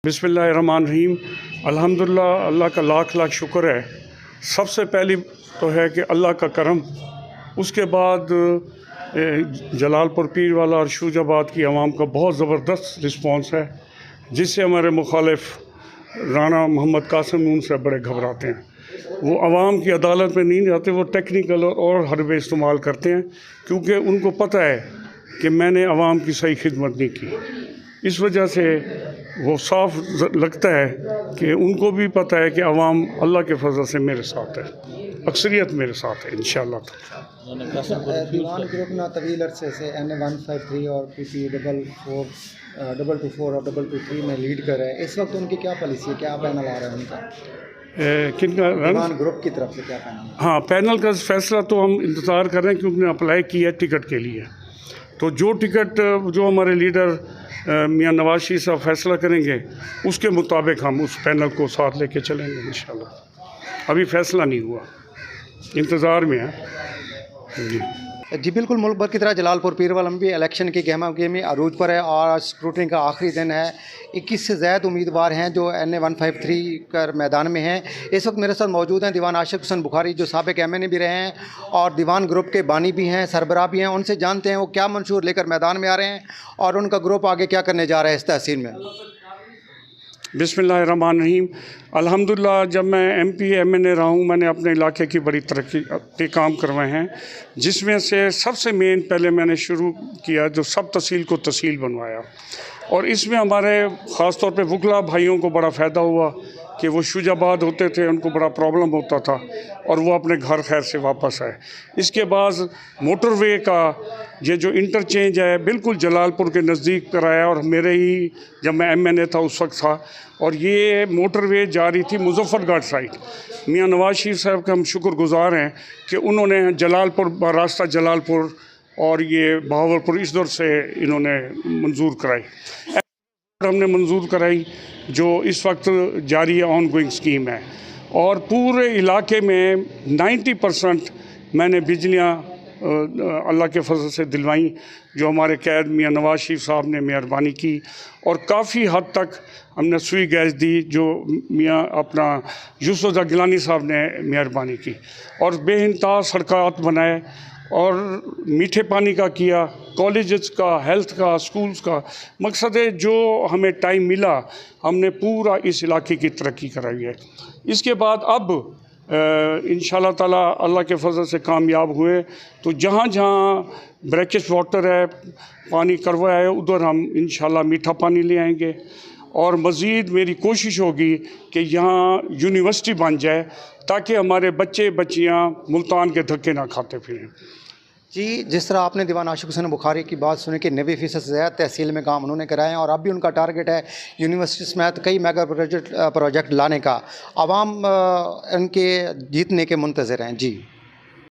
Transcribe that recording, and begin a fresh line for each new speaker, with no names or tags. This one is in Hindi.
बिस्मिल्लाहिर्रहमानिर्रहीम। अल्हम्दुलिल्लाह, अल्लाह का लाख लाख शुक्र है। सबसे पहली तो है कि अल्लाह का करम, उसके बाद जलालपुर पीर वाला और शूजाबाद की आवाम का बहुत ज़बरदस्त रिस्पॉन्स है, जिससे हमारे मुखालिफ राना मोहम्मद कासिम उनसे बड़े घबराते हैं। वो आवाम की अदालत में नहीं जाते, वो टेक्निकल और हरबे इस्तेमाल करते हैं, क्योंकि उनको पता है कि मैंने आवाम की सही खिदमत नहीं की। इस वजह से वो साफ लगता है कि उनको भी पता है कि आवाम अल्लाह के फजल से मेरे साथ है, अक्सरियत मेरे साथ है इंशाअल्लाह।
दीवान ग्रुप ना तवील अरसे से NA-153 और PP 224 और 223 में लीड कर रहे हैं। इस वक्त उनकी क्या पॉलिसी है, क्या पैनल आ रहा है उनका?
किनका
दीवान ग्रुप की तरफ से क्या पैनल है?
हाँ, पैनल का फैसला तो हम इंतज़ार कर रहे हैं, क्योंकि उन्होंने अप्लाई किया है टिकट के लिए। तो जो टिकट जो हमारे लीडर मियां नवाज शरीफ साहब फैसला करेंगे, उसके मुताबिक हम उस पैनल को साथ लेके चलेंगे इंशाल्लाह। अभी फैसला नहीं हुआ, इंतज़ार में है
जी बिल्कुल। मुल्क भर की तरह जलालपुर पीरवाला में भी इलेक्शन की गहमा गहमी अरूज पर है और आज स्क्रूटनी का आखिरी दिन है। 21 से ज़्यादा उम्मीदवार हैं जो NA-153 कर मैदान में हैं। इस वक्त मेरे साथ मौजूद हैं दीवान आशिक हुसैन बुखारी, जो साबिक MNA भी रहे हैं और दीवान ग्रुप के बानी भी हैं, सरबराह भी हैं। उनसे जानते हैं वो क्या मंशूर लेकर मैदान में आ रहे हैं और उनका ग्रुप आगे क्या करने जा रहा है इस तहसील में।
बिस्मिल्लाहिर्रहमानिर्रहीम। अल्हम्दुलिल्लाह, जब मैं MP MNA रहा हूँ, मैंने अपने इलाके की बड़ी तरक्की के काम करवाए हैं, जिसमें से सबसे मेन पहले मैंने शुरू किया जो सब तहसील को तहसील बनवाया। और इसमें हमारे ख़ास तौर पे वुकला भाइयों को बड़ा फ़ायदा हुआ कि वो शूजाबाद होते थे, उनको बड़ा प्रॉब्लम होता था और वो अपने घर खैर से वापस आए। इसके बाद मोटरवे का ये जो इंटरचेंज है बिल्कुल जलालपुर के नज़दीक कराया, और मेरे ही जब मैं MNA था उस वक्त था, और ये मोटरवे जा रही थी मुजफ्फरगढ़ साइड। मियां नवाज शरीफ साहब के हम शुक्रगुज़ार हैं कि उन्होंने जलालपुर रास्ता जलालपुर और ये बहावलपुर इस दौर से इन्होंने मंजूर कराई, हमने मंजूर कराई, जो इस वक्त जारी है, ऑन गोइंग स्कीम है। और पूरे इलाके में 90% मैंने बिजलियाँ अल्लाह के फजल से दिलवाई, जो हमारे कैद मियां नवाज शरीफ साहब ने मेहरबानी की। और काफ़ी हद तक हमने सुई गैस दी, जो मियां अपना यूसुफ गिलानी साहब ने मेहरबानी की, और बेइंतहा सड़कात बनाए और मीठे पानी का किया, कॉलेजेस का, हेल्थ का, स्कूल्स का। मकसद है जो हमें टाइम मिला हमने पूरा इस इलाके की तरक्की कराई है। इसके बाद अब इंशाल्लाह ताला अल्लाह के फजल से कामयाब हुए तो जहाँ जहाँ ब्रैकेज वाटर है, पानी करवा है, उधर हम इंशाल्लाह मीठा पानी ले आएंगे। और मज़ीद मेरी कोशिश होगी कि यहाँ यूनिवर्सिटी बन जाए, ताकि हमारे बच्चे बच्चियाँ मुल्तान के धक्के ना खाते फिरें।
जी, जिस तरह आपने दीवान आशिक हुसैन बुखारी की बात सुनी कि 90% से ज़्यादा तहसील में काम उन्होंने कराए हैं और अब भी उनका टारगेट है यूनिवर्सिटी समेत कई मेगा प्रोजेक्ट लाने का। आवाम इनके जीतने के मुंतज़िर हैं। जी।